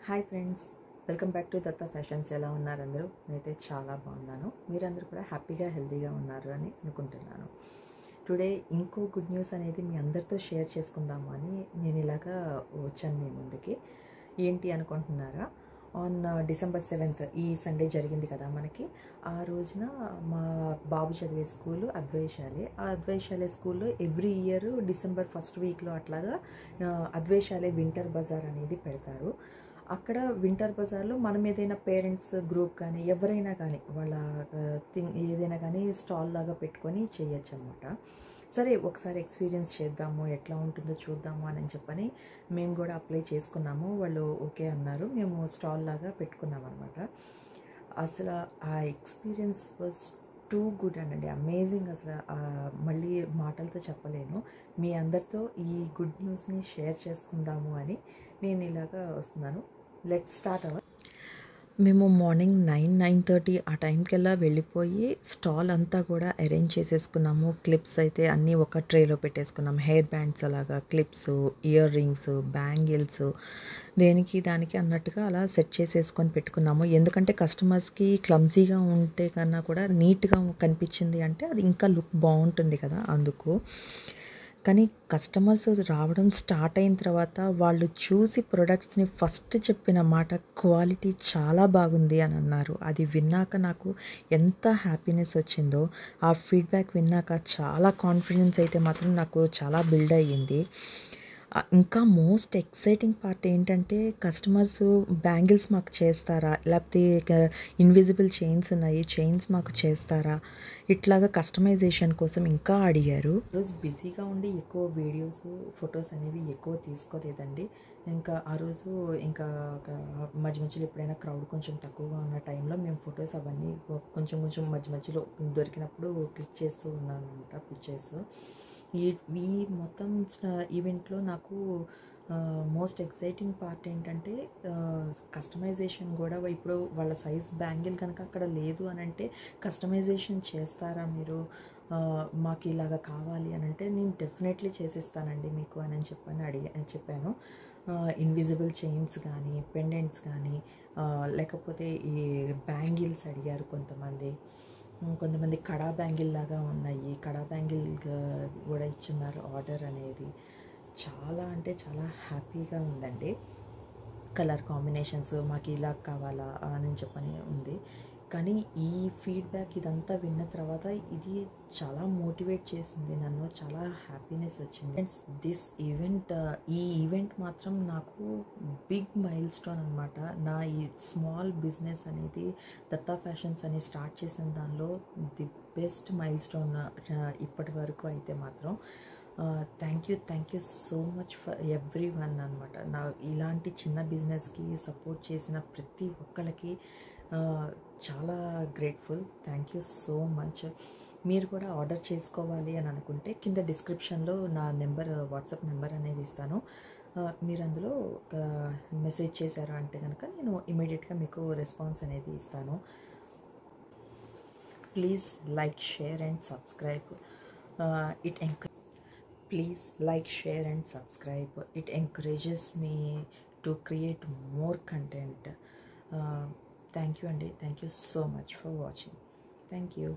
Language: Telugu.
Hi friends, welcome back to Datta fashions. ఎలా ఉన్నారు అందరూ? నేనైతే చాలా బాగున్నాను. మీరందరూ కూడా హ్యాపీగా హెల్తీగా ఉన్నారు అని అనుకుంటున్నాను. టుడే ఇంకో గుడ్ న్యూస్ అనేది మీ అందరితో షేర్ చేసుకుందాము అని నేను ఇలాగా వచ్చాను మీ ముందుకి. ఏంటి అనుకుంటున్నారా? ఆన్ December 7th ఈ సండే జరిగింది కదా మనకి. ఆ రోజున మా బాబు చదివే స్కూలు అద్వైశాలి. ఆ అద్వైశాలి స్కూల్లో ఎవ్రీ ఇయర్ December 1st వీక్లో అట్లాగా అద్వైశాలి వింటర్ బజార్ అనేది పెడతారు. అక్కడ వింటర్ బజార్లో మనం ఏదైనా పేరెంట్స్ గ్రూప్ కానీ ఎవరైనా కానీ వాళ్ళ ఏదైనా కానీ స్టాల్ లాగా పెట్టుకొని చేయొచ్చు అనమాట. సరే ఒకసారి ఎక్స్పీరియన్స్ చేద్దాము, ఎట్లా ఉంటుందో చూద్దాము అని చెప్పని మేము కూడా అప్లై చేసుకున్నాము. వాళ్ళు ఓకే అన్నారు. మేము స్టాల్ లాగా పెట్టుకున్నాం అనమాట. అసలు ఆ ఎక్స్పీరియన్స్ వాజ్ టూ గుడ్ అండి, అమేజింగ్. అసలు మళ్ళీ మాటలతో చెప్పలేను. మీ అందరితో ఈ గుడ్ న్యూస్ని షేర్ చేసుకుందాము అని నేను ఇలాగా వస్తున్నాను. Let's start our. మేము మార్నింగ్ 9-9:30 ఆ టైంకల్లా వెళ్ళిపోయి స్టాల్ అంతా కూడా అరేంజ్ చేసేసుకున్నాము. క్లిప్స్ అయితే అన్నీ ఒక ట్రేలో పెట్టేసుకున్నాం. హెయిర్ బ్యాండ్స్ అలాగా, క్లిప్స్, ఇయర్ రింగ్స్, బ్యాంగిల్స్, దేనికి దానికి అన్నట్టుగా అలా సెట్ చేసేసుకొని పెట్టుకున్నాము. ఎందుకంటే కస్టమర్స్కి క్లమ్జీగా ఉంటే కన్నా కూడా నీట్గా కనిపించింది అంటే అది ఇంకా లుక్ బాగుంటుంది కదా, అందుకు. కానీ కస్టమర్స్ రావడం స్టార్ట్ అయిన తర్వాత వాళ్ళు చూసి ప్రొడక్ట్స్ని ఫస్ట్ చెప్పిన మాట క్వాలిటీ చాలా బాగుంది అని అన్నారు. అది విన్నాక నాకు ఎంత హ్యాపీనెస్ వచ్చిందో, ఆ ఫీడ్బ్యాక్ విన్నాక చాలా కాన్ఫిడెన్స్ అయితే మాత్రం నాకు చాలా బిల్డ్ అయ్యింది. ఇంకా మోస్ట్ ఎక్సైటింగ్ పార్ట్ ఏంటంటే కస్టమర్స్ బ్యాంగిల్స్ మాకు చేస్తారా, లేకపోతే ఇన్విజిబుల్ చైన్స్ ఉన్నాయి, చైన్స్ మాకు చేస్తారా, ఇట్లాగా కస్టమైజేషన్ కోసం ఇంకా అడిగారు. రోజు బిజీగా ఉండి ఎక్కువ వీడియోస్ ఫొటోస్ అనేవి ఎక్కువ తీసుకోలేదండి. ఇంకా ఆ రోజు ఇంకా మధ్య మధ్యలో ఎప్పుడైనా క్రౌడ్ కొంచెం తక్కువగా ఉన్న టైంలో మేము ఫొటోస్ అవన్నీ కొంచెం కొంచెం మధ్య మధ్యలో దొరికినప్పుడు క్లిక్ చేస్తూ ఉన్నాను అనమాట పిక్చర్స్. ఈ మొత్తం ఈవెంట్లో నాకు మోస్ట్ ఎక్సైటింగ్ పార్ట్ ఏంటంటే కస్టమైజేషన్ కూడా. ఇప్పుడు వాళ్ళ సైజ్ బ్యాంగిల్ కనుక అక్కడ లేదు అని అంటే కస్టమైజేషన్ చేస్తారా మీరు, మాకు ఇలాగా కావాలి అని అంటే నేను డెఫినెట్లీ చేసిస్తానండి మీకు అని చెప్పాను. ఇన్విజిబుల్ చైన్స్ కానీ, పెండెంట్స్ కానీ, లేకపోతే ఈ బ్యాంగిల్స్ అడిగారు కొంతమంది కడా బ్యాంగిల్ లాగా ఉన్నాయి. కడా బ్యాంగిల్ కూడా ఇచ్చున్నారు ఆర్డర్ అనేది. చాలా అంటే చాలా హ్యాపీగా ఉందండి. కలర్ కాంబినేషన్స్ మాకు ఇలా కావాలా అని చెప్పని ఉంది. కానీ ఈ ఫీడ్బ్యాక్ ఇదంతా విన్న తర్వాత ఇది చాలా మోటివేట్ చేసింది నన్ను. చాలా హ్యాపీనెస్ వచ్చింది. ఈ ఈవెంట్ మాత్రం నాకు బిగ్ మైల్ స్టోన్ అనమాట. నా ఈ స్మాల్ బిజినెస్ అనేది దత్తా ఫ్యాషన్స్ అని స్టార్ట్ చేసిన దానిలో ది బెస్ట్ మైల్ స్టోన్ ఇప్పటి వరకు అయితే మాత్రం. Thank you so much for every one అనమాట. నా ఇలాంటి చిన్న బిజినెస్కి సపోర్ట్ చేసిన ప్రతి ఒక్కరికి చాలా grateful. Thank you so much. మీరు కూడా ఆర్డర్ చేసుకోవాలి అని అనుకుంటే కింద డిస్క్రిప్షన్లో నా వాట్సాప్ నెంబర్ అనేది ఇస్తాను. మీరు అందులో మెసేజ్ చేశారు అంటే కనుక నేను ఇమీడియట్గా మీకు రెస్పాన్స్ అనేది ఇస్తాను. Please like, share and subscribe. It encourages me to create more content. Thank you, Andy. Thank you so much for watching. Thank you.